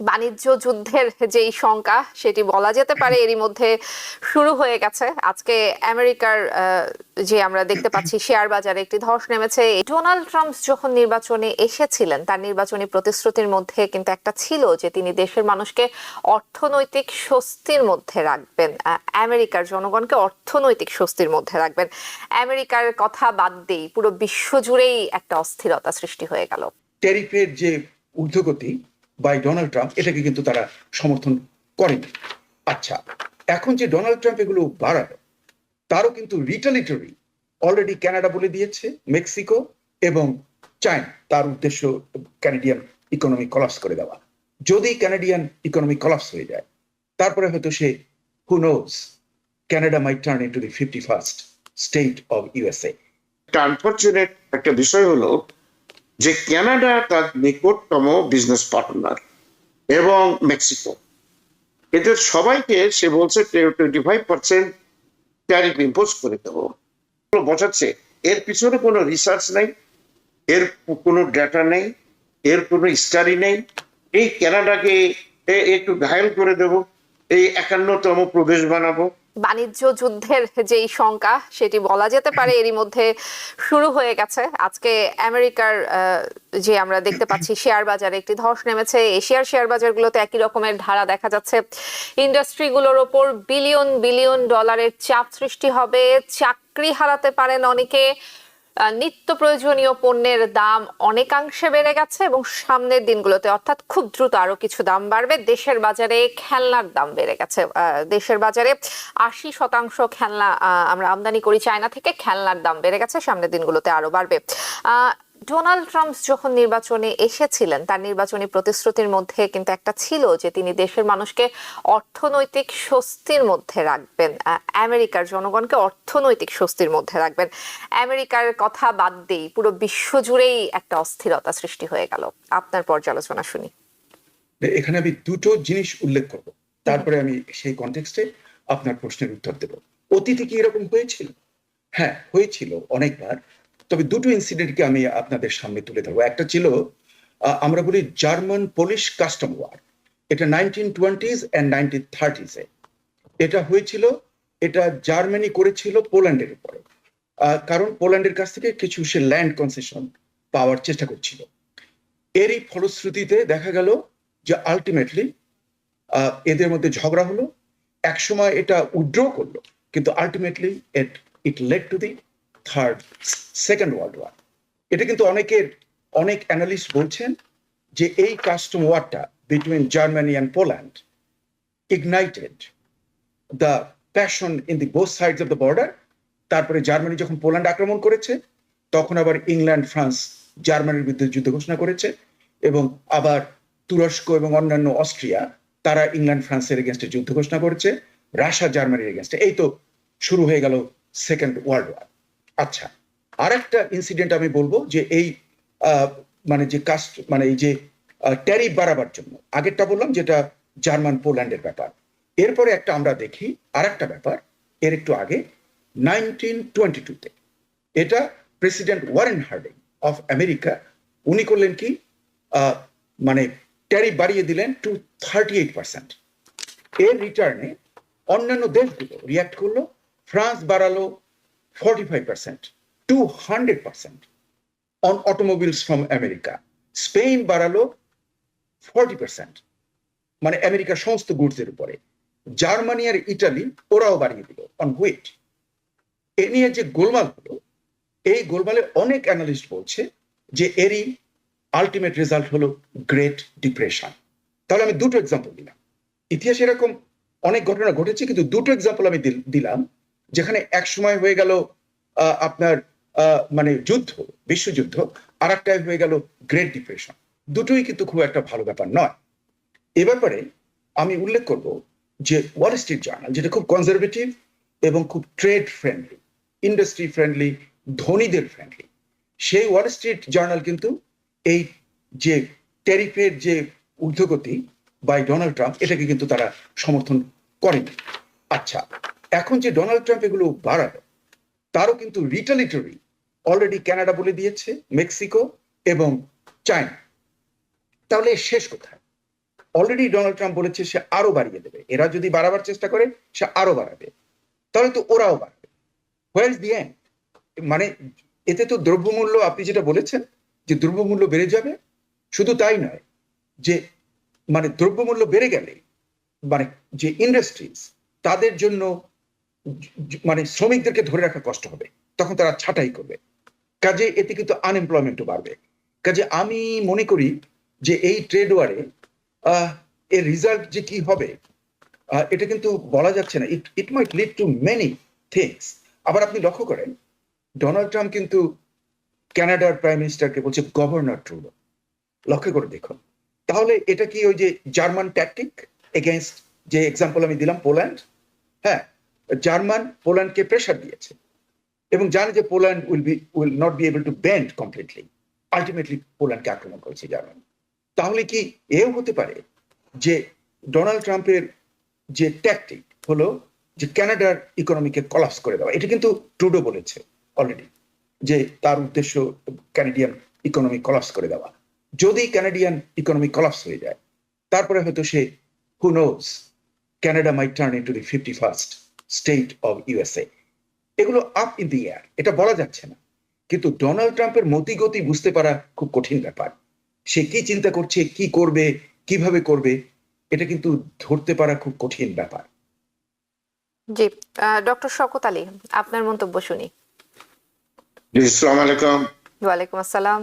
বাণিজ্য যুদ্ধের যেই শঙ্কা সেটি বলা যেতে পারে এরই মধ্যে শুরু হয়ে গেছে। আজকে আমেরিকার যে আমরা দেখতে পাচ্ছি শেয়ার বাজারে একটি ধস নেমেছে। ডোনাল্ড ট্রাম্প যখন নির্বাচনে এসেছিলেন তার নির্বাচনী প্রতিশ্রুতির মধ্যে কিন্তু একটা ছিল যে তিনি দেশের মানুষকে অর্থনৈতিক স্বস্তির মধ্যে রাখবেন, আমেরিকার জনগণকে অর্থনৈতিক স্বস্তির মধ্যে রাখবেন। আমেরিকার কথা বাদ দেই, পুরো বিশ্ব জুড়েই একটা অস্থিরতা সৃষ্টি হয়ে গেল। ট্যারিফের যে ঊর্ধ্বগতি বাই ডোনাল্ড ট্রাম্প, এটাকে কিন্তু তারা সমর্থন করেনি। আচ্ছা, এখন যে ডোনাল্ড ট্রাম্প এগুলো বাড়ালো, তারও কিন্তু রিটালিটরি অলরেডি কানাডা বলে দিয়েছে, মেক্সিকো এবং চায়না। তার উদ্দেশ্য ক্যানাডিয়ান ইকোনমি কলাপস করে দেওয়া। যদি ক্যানাডিয়ান ইকোনমি কলাপস হয়ে যায়, তারপরে হয়তো সে who knows, Canada might turn into the 51st state of USA. Unfortunate একটা বিষয় হলো যে কানাডা তার নিকটতম বিজনেস পার্টনার এবং মেক্সিকো, এদের সবাইকে সে বলছে 25% ট্যারিফ ইম্পোজ করে দেবো, বোঝাচ্ছে। এর পিছনে কোনো রিসার্চ নেই, এর কোনো ডেটা নেই, এর কোনো স্টাডি নেই। এই কানাডাকে একটু ঘায়ল করে দেব, এই 51তম প্রদেশ বানাবো। বাণিজ্য যুদ্ধের যেই শঙ্কা সেটি বলা যেতে পারে এরই মধ্যে শুরু হয়ে গেছে। আজকে আমেরিকার যে আমরা দেখতে পাচ্ছি শেয়ার বাজারে একটি ধস নেমেছে। এশিয়ার শেয়ার বাজারগুলোতে একই রকমের ধারা দেখা যাচ্ছে। ইন্ডাস্ট্রিগুলোর ওপর বিলিয়ন বিলিয়ন ডলারের চাপ সৃষ্টি হবে, চাকরি হারাতে পারেন অনেকে। নিত্য প্রয়োজনীয় পণ্যের দাম অনেকাংশে বেড়ে গেছে এবং সামনের দিনগুলোতে অর্থাৎ খুব দ্রুত আরো কিছু দাম বাড়বে। দেশের বাজারে খেলনার দাম বেড়ে গেছে। দেশের বাজারে 80% খেলনা আমরা আমদানি করি চায়না থেকে, খেলনার দাম বেড়ে গেছে, সামনের দিনগুলোতে আরো বাড়বে। ডোনাল্ড ট্রাম্প যখন নির্বাচনে এসেছিলেন তার নির্বাচনী প্রতিশ্রুতির মধ্যে কিন্তু একটা ছিল যে তিনি দেশের মানুষকে অর্থনৈতিক স্বস্তির মধ্যে রাখবেন, আমেরিকার জনগণকে অর্থনৈতিক স্বস্তির মধ্যে রাখবেন। আমেরিকার কথা বাদ দেই, পুরো বিশ্ব জুড়েই একটা অস্থিরতা সৃষ্টি হয়ে গেল। আপনার পর্যালোচনা শুনি। এখানে আমি দুটো জিনিস উল্লেখ করব, তারপরে আমি সেই কনটেক্সটে আপনার প্রশ্নের উত্তর দেব। অতীতে কি এরকম হয়েছিল? হ্যাঁ, হয়েছিল অনেকবার। তবে দুটো ইনসিডেন্টকে আমি আপনাদের সামনে তুলে ধরবো। একটা ছিল আমরা বলি জার্মান পোলিশ কাস্টম ওয়ার। এটা 1920s and 1930s এটা হয়েছিল। এটা জার্মানি করেছিল পোল্যান্ডের উপরে, কারণ পোল্যান্ডের কাছ থেকে কিছু সে ল্যান্ড কনসেশন পাওয়ার চেষ্টা করছিল। এরই ফলশ্রুতিতে দেখা গেল যে আলটিমেটলি এদের মধ্যে ঝগড়া হলো। একসময় এটা উইথড্র করলো, কিন্তু ultimately it led to the second world war. এটা কিন্তু অনেক অ্যানালিস্ট বলছেন যে এই কাস্টম ওয়ারটা between Germany and Poland ignited the passion in the both sides of the border. তারপরে জার্মানি যখন পোল্যান্ড আক্রমণ করেছে, তখন আবার ইংল্যান্ড ফ্রান্স জার্মানির বিরুদ্ধে যুদ্ধ ঘোষণা করেছে, এবং আবার তুরস্ক এবং অন্যান্য অস্ট্রিয়া তারা ইংল্যান্ড ফ্রান্সের এগেনস্টে যুদ্ধ ঘোষণা করেছে, রাশিয়া জার্মানির এগেনস্টে। এই তো শুরু হয়ে গেল সেকেন্ড ওয়ার্ল্ড ওয়ার। আচ্ছা, আর একটা ইনসিডেন্ট আমি বলবো যে এই মানে যে এই যে ট্যারিফ বাড়াবার জন্য, আগেরটা বললাম যেটা জার্মান পোল্যান্ডের ব্যাপার। এরপরে একটা আমরা দেখি আর একটা ব্যাপার এর একটু আগে, 1922-তে এটা president Warren herding of America, উনি করলেন কি, মানে ট্যারিফ বাড়িয়ে দিলেন টু 38%। এর রিটার্নে অন্যান্য দেশগুলো রিয়াক্ট করলো। ফ্রান্স বাড়ালো 45% to 100% on automobiles from America. Spain বাড়ালো 40%, মানে আমেরিকার সমস্ত গুডসের উপরে। জার্মানি আর ইটালি ওরাও বাড়িয়ে দিল অন হুইট। এ নিয়ে যে গোলমাল হলো, এই গোলমালে অনেক অ্যানালিস্ট বলছে যে এরই আলটিমেট রেজাল্ট হলো গ্রেট ডিপ্রেশন। তাহলে আমি দুটো এক্সাম্পল দিলাম। ইতিহাসে এরকম অনেক ঘটনা ঘটেছে, কিন্তু দুটো এক্সাম্পল আমি দিলাম যেখানে এক সময় হয়ে গেল আপনার মানে যুদ্ধ, বিশ্বযুদ্ধ, আর একটা হয়ে গেল গ্রেট ডিপ্রেশন। দুটোই কিন্তু খুব একটা ভালো ব্যাপার নয়। এ ব্যাপারে আমি উল্লেখ করব যে ওয়াল স্ট্রিট জার্নাল, যেটা খুব কনজারভেটিভ এবং খুব ট্রেড ফ্রেন্ডলি, ইন্ডাস্ট্রি ফ্রেন্ডলি, ধনীদের ফ্রেন্ডলি, সেই ওয়াল স্ট্রিট জার্নাল কিন্তু এই যে ট্যারিফের যে ঊর্ধ্বগতি বাই ডোনাল্ড ট্রাম্প, এটাকে কিন্তু তারা সমর্থন করেনি। আচ্ছা, এখন যে ডোনাল্ড ট্রাম্প এগুলো বাড়ালো, তারও কিন্তু রিটালিটরি অলরেডি কানাডা বলে দিয়েছে, মেক্সিকো এবং চায়না। তাহলে শেষ কোথায়? অলরেডি ডোনাল্ড ট্রাম্প বলেছে সে আরো বাড়িয়ে দেবে, এরা যদি বাড়াবার চেষ্টা করে সে আরো বাড়াবে, তাহলে তো ওরাও বাড়বে। Where is the end? মানে এতে তো দ্রব্যমূল্য, আপনি যেটা বলেছেন যে দ্রব্যমূল্য বেড়ে যাবে, শুধু তাই নয়, যে মানে দ্রব্যমূল্য বেড়ে গেলে মানে যে ইন্ডাস্ট্রিজ তাদের জন্য মানে শ্রমিকদেরকে ধরে রাখা কষ্ট হবে, তখন তারা ছাঁটাই করবে, কাজে এতে কিন্তু আনএমপ্লয়মেন্টও বাড়বে। কাজে আমি মনে করি যে এই ট্রেড ওয়ারে এর রেজাল্ট যে কি হবে এটা কিন্তু বলা যাচ্ছে না। ইট মাইট লিড টু মেনি থিংস। আবার আপনি লক্ষ্য করেন ডোনাল্ড ট্রাম্প কিন্তু কানাডার প্রাইম মিনিস্টারকে বলছে গভর্নর ট্রুডো, লক্ষ্য করে দেখুন। তাহলে এটা কি ওই যে জার্মান ট্যাকটিক এগেনস্ট, যে এক্সাম্পল আমি দিলাম পোল্যান্ড, হ্যাঁ, জার্মান পোল্যান্ডকে প্রেশার দিয়েছে এবং জানে যে Poland will not be able to bend completely, ultimately পোল্যান্ডকে আক্রমণ করেছে জার্মান। তাহলে কি এও হতে পারে যে ডোনাল্ড ট্রাম্পের যে ট্যাকটিক হলো যে কানাডার ইকোনমিকে কলাপস করে দেওয়া? এটা কিন্তু ট্রুডো বলেছে অলরেডি যে তার উদ্দেশ্য কানাডিয়ান ইকোনমি কলাপস করে দেওয়া। যদি কানাডিয়ান ইকোনমি কলাপস হয়ে যায় তারপরে হয়তো সে who knows Canada might turn into the 51st state of USA. এগুলো আপ ইন দি এয়ার, এটা বলা যাচ্ছে না। কিন্তু ডোনাল্ড ট্রাম্পের মতিগতি বুঝতে পারা খুব কঠিন ব্যাপার। সে কি চিন্তা করছে, কি করবে, কিভাবে করবে, এটা কিন্তু ধরতে পারা খুব কঠিন ব্যাপার। জি, ডক্টর শওকত আলী, আপনার মন্তব্য শুনি। আসসালামু আলাইকুম। ওয়ালাইকুম আসসালাম।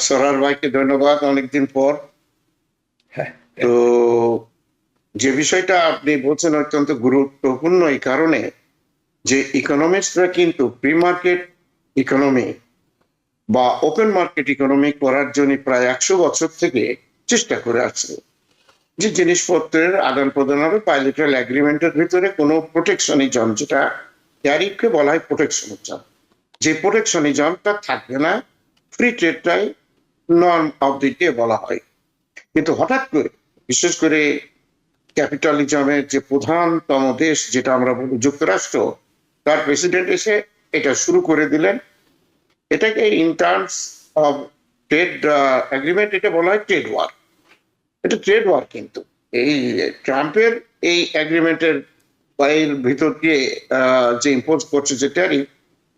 সরার ভাইকে ধন্যবাদ অনেকদিন পর। হ্যাঁ, তো যে বিষয়টা আপনি বলছেন অত্যন্ত গুরুত্বপূর্ণ এই কারণে যে ইকোনমিস্টরা কিন্তু প্রি মার্কেট ইকোনমি বা ওপেন মার্কেট ইকোনমি করার জন্য প্রায় 100 বছর থেকে চেষ্টা করে আসছে, যে জিনিসপত্রের আদান প্রদান হবে বাইলেটারাল এগ্রিমেন্টের ভিতরে কোনো প্রোটেকশনিজম, যেটা ট্যারিফকে বলা হয় প্রোটেকশনিজম, যে প্রোটেকশনিজমটা থাকবে না, ফ্রি ট্রেডটাই নর্ম অফ দি ডে বলা হয়। কিন্তু হঠাৎ করে বিশেষ করে ক্যাপিটালিজমের যে প্রধানতম দেশ যেটা আমরা বলি যুক্তরাষ্ট্র, তার প্রেসিডেন্ট এসে এটা শুরু করে দিলেন। এটাকে in terms of trade agreement এটা বলা হয় ট্রেড ওয়ার। এটা ট্রেড ওয়ার, কিন্তু এই ট্রাম্পের এই এগ্রিমেন্টের এর ভিতর দিয়ে যে ইম্পোজ করছে যে ট্যারিফ,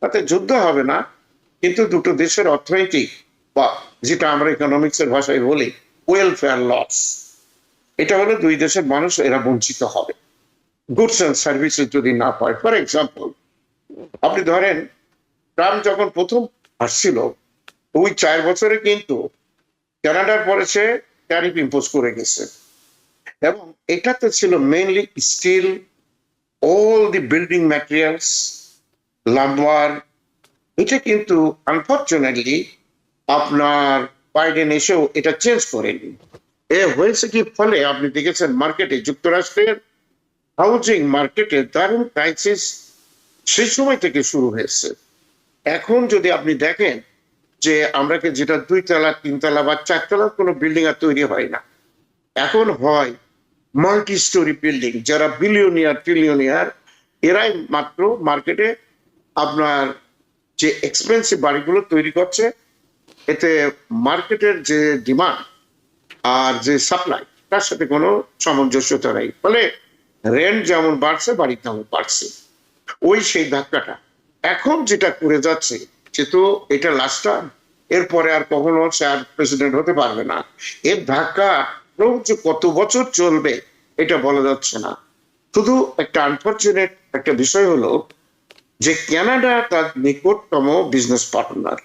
তাতে যুদ্ধ হবে না, কিন্তু দুটো দেশের অর্থনৈতিক বা যেটা আমরা ইকোনমিক্স এর ভাষায় বলি ওয়েলফেয়ার লস, এটা হলো দুই দেশের মানুষ এরা বঞ্চিত হবে গুডস অ্যান্ড সার্ভিসেস যদি না পায়। ফর এক্সাম্পল, আপনি ধরেন ট্রাম্প যখন প্রথম আসছিল ওই 4 বছরে কিন্তু কানাডার পরে সে ট্যারিফ ইম্পোজ করে গেছে, এবং এটাতে ছিল mainly steel, all the building materials, lumber. এটা কিন্তু আনফর্চুনেটলি আপনার বাইডেন এসেও এটা চেঞ্জ করেনি। এ হয়েছে কি, ফলে আপনি দেখেছেন মার্কেটে যুক্তরাষ্ট্রের হাউজিং মার্কেটে দারুণ ক্রাইসিস সেই সময় থেকে শুরু হয়েছে। এখন যদি আপনি দেখেন যে আমরা যেটা 2 তলা 3 তলা বা 4 তলার কোনো বিল্ডিং আর তৈরি হয় না, এখন হয় মাল্টি স্টোরি বিল্ডিং। যারা বিলিয়নিয়ার ট্রিলিয়নিয়ার এরাই মাত্র মার্কেটে আপনার যে এক্সপেন্সিভ বাড়িগুলো তৈরি করছে। এতে মার্কেটের যে ডিমান্ড আর যে সাপ্লাই তার সাথে কোনো সামঞ্জস্যতা নেই, ফলে রেন্ট যেমন বাড়ছে বাড়ির দামও বাড়ছে। ওই সেই ধাক্কাটা এখন যেটা করে যাচ্ছে, যেহেতু এটা লাস্ট টার্ম, এরপরে আর কখনো সে আর প্রেসিডেন্ট হতে পারবে না। এর ধাক্কা কত বছর চলবে এটা বলা যাচ্ছে না। শুধু একটা আনফর্চুনেট একটা বিষয় হলো যে কানাডা তার নিকটতম বিজনেস পার্টনার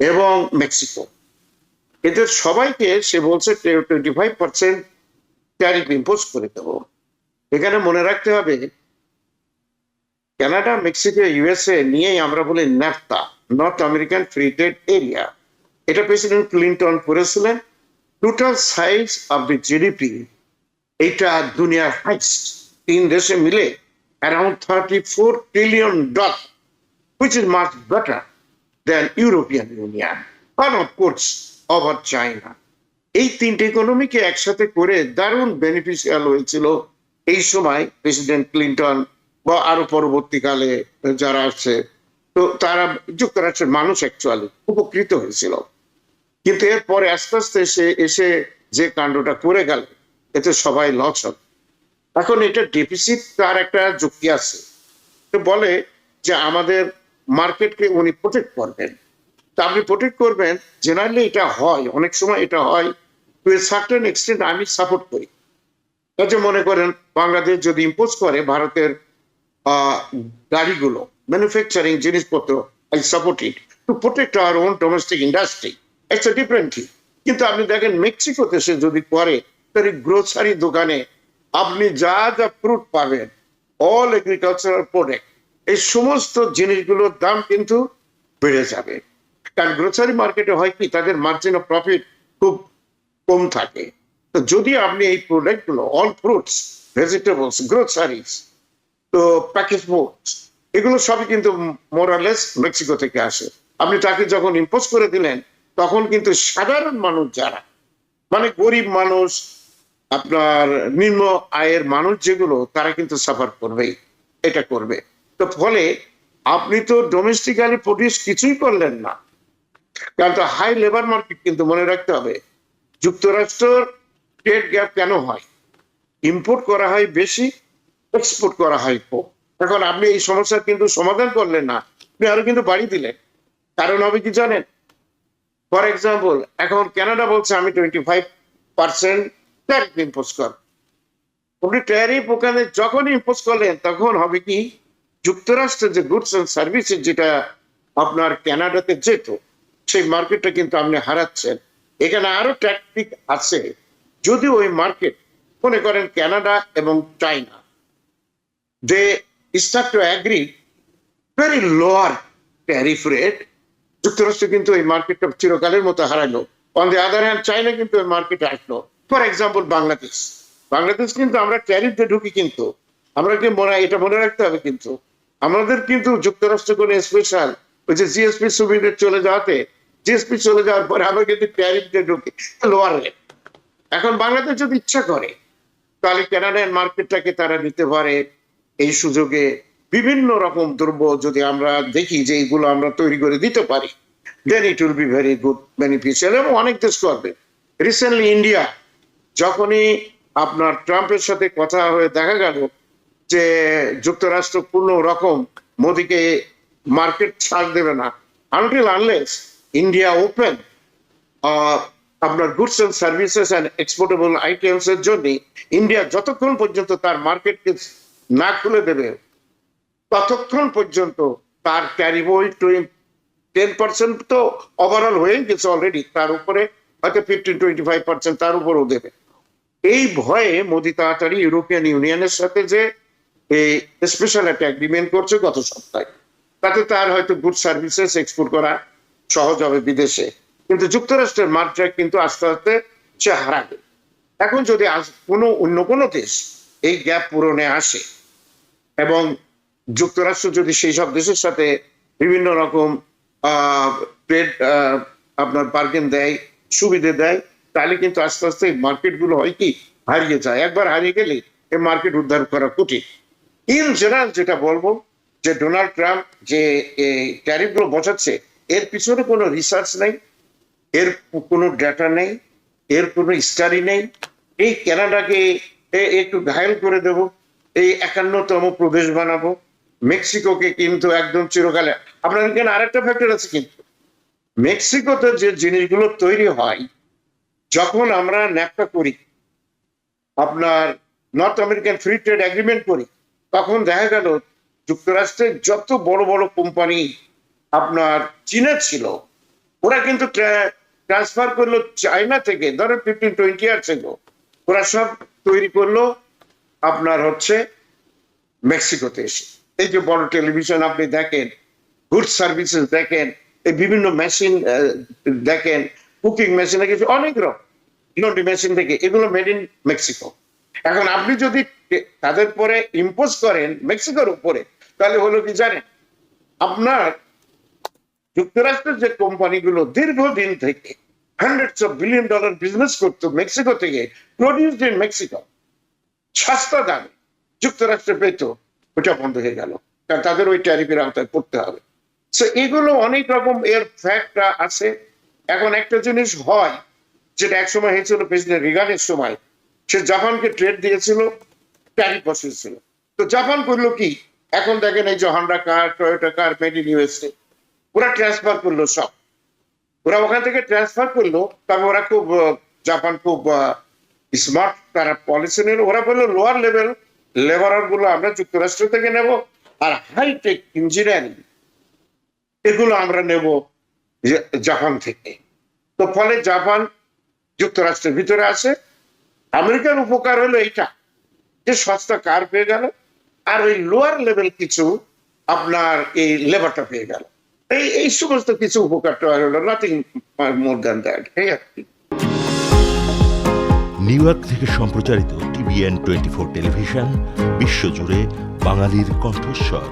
এবং মেক্সিকো, এদের সবাইকে সে বলছে 25% ট্যারিফ ইম্পোজ করে দেবো। এখানে মনে রাখতে হবে কানাডা, মেক্সিকো, ইউএসএ নিয়েই আমরা বলি NAFTA, North American free trade area. এটা প্রেসিডেন্ট ক্লিন্টন করেছিলেন। Total size of the GDP এটা দুনিয়ার হাইস্ট, 3 দেশে মিলে around $34 trillion, which is much better than European Union and of course over China. এই 3টে ইকোনমিকে একসাথে করে দারুণ বেনিফিশিয়াল হয়েছিল এই সময় প্রেসিডেন্ট ক্লিন্টন বা আরো পরবর্তীকালে যারা আসছে। তো তারা যুক্তরাষ্ট্রের মানুষ অ্যাকচুয়ালি উপকৃত হয়েছিল। কিন্তু এরপরে আস্তে আস্তে এসে যে কাণ্ডটা করে গেল, এতে সবাই লস হবে। এখন এটা ডেফিসিট, তার একটা যুক্তি আছে। তো বলে যে আমাদের মার্কেটকে উনি প্রোটেক্ট করবেন। তা আপনি প্রোটেক্ট করবেন, জেনারেলি এটা হয়, অনেক সময় এটা হয় টু এ সার্টেন এক্সটেন্ট, আমি সাপোর্ট করি। যে মনে করেন বাংলাদেশ যদি ইম্পোজ করে ভারতের গাড়িগুলো, ম্যানুফ্যাকচারিং জিনিসপত্র, I support it to protect our own domestic industry, it's a different thing. কিন্তু আপনি দেখেন মেক্সিকোতে সে যদি করে, তার গ্রোসারি দোকানে আপনি যা যা ফ্রুট পাবেন, অল এগ্রিকালচারাল প্রোডাক্ট, এই সমস্ত জিনিসগুলোর দাম কিন্তু বেড়ে যাবে। কারণ গ্রোসারি মার্কেটে হয় কি, তাদের মার্জিন অফ প্রফিট খুব কম থাকে। তো যদি আপনি এই প্রোডাক্ট গুলো, অল ফ্রুটস, ভেজিটেবলস, গ্রোসারিজ, তো প্যাকেজ ফুডস, এগুলো সবই কিন্তু মোরালেস মেক্সিকো থেকে আসে। আপনি তাকে যখন ইম্পোজ করে দিলেন, তখন কিন্তু সাধারণ মানুষ যারা, মানে গরিব মানুষ, আপনার নিম্ন আয়ের মানুষ যেগুলো, তারা কিন্তু সাফার করবেই, এটা করবে। তো ফলে আপনি তো ডোমেস্টিক্যালি প্রডিউস কিছুই করলেন না। কারণ তো হাই লেবার মার্কেট, কিন্তু মনে রাখতে হবে যুক্তরাষ্ট্রের ট্রেড গ্যাপ কেন হয়, ইম্পোর্ট করা হয় বেশি, এক্সপোর্ট করা হয় কম। এখন আপনি এই সমস্যার কিন্তু সমাধান করলেন না, আপনি আরো কিন্তু বাড়িয়ে দিলেন। কারণ হবে কি জানেন, ফর এক্সাম্পল এখন কানাডা বলছে আমি 25% ট্যারিফ ইম্পোজ কর। আপনি ট্যারিফ ওখানে যখন ইম্পোজ করলেন, তখন হবে কি, যুক্তরাষ্ট্রের যে গুডস এন্ড সার্ভিসেস যেটা আপনার কানাডাতে যেত, সেই মার্কেটটা কিন্তু আপনি হারাচ্ছেন। এখানে আরো ট্যাকটিক আছে। যদি ওই মার্কেট, মনে করেন কানাডা এবং China, they start to agree very lower tariff rate, যুক্তরাষ্ট্র কিন্তু এই মার্কেটটা চিরকালের মতো হারালো। On the other hand China কিন্তু ওই মার্কেটে আসলো। ফর এক্সাম্পল বাংলাদেশ কিন্তু আমরা ট্যারিফ দিয়ে ঢুকি, কিন্তু আমরা কি এটা মনে রাখতে হবে, কিন্তু আমাদের কিন্তু যুক্তরাষ্ট্র করে স্পেশাল ওই যে জিএসপি সুবিধা চলে যাওয়াতে, জিএসপি চলে যাওয়ার পরে আমরা কিন্তু ট্যারিফ দিয়ে ঢুকি লোয়ার রেট। এখন বাংলাদেশ যদি ইচ্ছা করে, তাহলে কানাডিয়ান মার্কেটটাকে তারা নিতে পারে। এই সুযোগে বিভিন্ন রকম দ্রব্য যদি আমরা দেখি যে এইগুলো আমরা তৈরি করে দিতে পারি, then it will be very good beneficial, এবং অনেক দেশ করবে। রিসেন্টলি ইন্ডিয়া, যখনই আপনার ট্রাম্পের সাথে কথা হয়ে দেখা গেল যে যুক্তরাষ্ট্র পূর্ণ রকম মোদিকে মার্কেট ছাড় দেবে না, আনটিল আনলেস ইন্ডিয়া ওপেন আপনার goods and services and exportable items এর জন্য, ইন্ডিয়া যতক্ষণ পর্যন্ত তার মার্কেটকে না খুলে দেবে, ততক্ষণ পর্যন্ত তার ট্যারিফ ওই 10% তো ওভারঅল হয়ে গেছে অলরেডি, তার উপরে হয়তো 15-25% তার উপরও দেবে। এই ভয়ে মোদি তাড়াতাড়ি ইউরোপিয়ান ইউনিয়নের সাথে যে এই স্পেশাল একটা এগ্রিমেন্ট করছে গত সপ্তাহে, তাতে তার হয়তো গুড সার্ভিসেস এক্সপোর্ট করা সহজ হবে বিদেশে। কিন্তু যুক্তরাষ্ট্রের মার্কেট কিন্তু আস্তে আস্তে সে হারাবে। এখন যদি অন্য কোনো দেশ এই গ্যাপ পূরণে আসে, এবং যুক্তরাষ্ট্র যদি সেই সব দেশের সাথে বিভিন্ন রকম ট্রেড আপনার বার্গেন দেয়, সুবিধে দেয়, তাহলে কিন্তু আস্তে আস্তে মার্কেট গুলো হয় কি, হারিয়ে যায়। একবার হারিয়ে গেলে এই মার্কেট উদ্ধার করা কঠিন। ইন জেনারেল যেটা বলবো, যে ডোনাল্ড ট্রাম্প যে ট্যারিফ গুলো বসাচ্ছে, এর পিছনে কোনো রিসার্চ নেই, এর কোনো ডেটা নেই, এর কোনো স্টাডি নেই। এই কানাডাকে একটু ঘায়ল করে দেব, এই 51তম প্রদেশ বানাবো, মেক্সিকোকে কিন্তু একদম চিরকালে। আপনার এখানে আরেকটা ফ্যাক্টর আছে, কিন্তু মেক্সিকোতে যে জিনিসগুলো তৈরি হয়, যখন আমরা ন্যাপটা করি, আপনার north American free trade agreement করি, তখন দেখা গেল যুক্তরাষ্ট্রের যত বড় বড় কোম্পানি আপনার চীনে ছিল, ওরা কিন্তু ট্রান্সফার করলো চায়না থেকে, ধরেন 15-20 ইয়ার্স এগো, ওরা সব তৈরি করলো আপনার হচ্ছে মেক্সিকোতে এসে। এই যে বড় টেলিভিশন আপনি দেখেন, গুড সার্ভিসেস দেখেন, এই বিভিন্ন মেশিন দেখেন, কুকিং মেশিন দেখেছি অনেক রকম, ইলেকট্রিক মেশিন থেকে, এগুলো মেড ইন মেক্সিকো। এখন আপনি যদি তাদের পরে ইম্পোজ করেন মেক্সিকোর উপরে, তাহলে হলো কি জানেন, আপনার যুক্তরাষ্ট্রের যে কোম্পানিগুলো দীর্ঘদিন থেকে $100s of billion বিজনেস করতো মেক্সিকো থেকে, প্রডিউসড ইন মেক্সিকো, সস্তা দামে যুক্তরাষ্ট্রে পেত, ওটা বন্ধ হয়ে গেল, কারণ তাদের ওই ট্যারিফের আওতায় পড়তে হবে। সো এগুলো অনেক রকম এর ফ্যাক্ট আছে। এখন একটা জিনিস হয় যেটা একসময় হয়েছিল প্রেসিডেন্ট রিগানের সময়, সে জাপানকে ট্রেড দিয়েছিল, ট্যারিফ বসিয়েছিল। তো জাপান করলো কি, এখন দেখেন এই যে Honda car, Toyota car made in USA, ওরা ট্রান্সফার করলো সব, ওরা ওখান থেকে ট্রান্সফার করলো। তবে ওরা খুব জাপান খুব স্মার্ট, তারা পলিসি নিল। ওরা বললো লোয়ার লেভেল লেবারার গুলো আমরা যুক্তরাষ্ট্র থেকে নেব, আর হাইটেক ইঞ্জিনিয়ারিং এগুলো আমরা নেব জাপান থেকে। তো ফলে জাপান যুক্তরাষ্ট্রের ভিতরে আছে। আমেরিকার উপকার হলো এইটা যে সস্তা কার পেয়ে গেল, আর ওই লোয়ার লেভেল কিছু আপনার এই লেবারটা পেয়ে গেল। এই সমস্ত কিছু উপকারটা হলো, নাথিং মোর দ্যান দ্যাট। এই আর কি। নিউ ইয়র্ক থেকে সম্প্রচারিত TVN 24 টেলিভিশন বিশ্বজুড়ে বাঙালির কণ্ঠস্বর।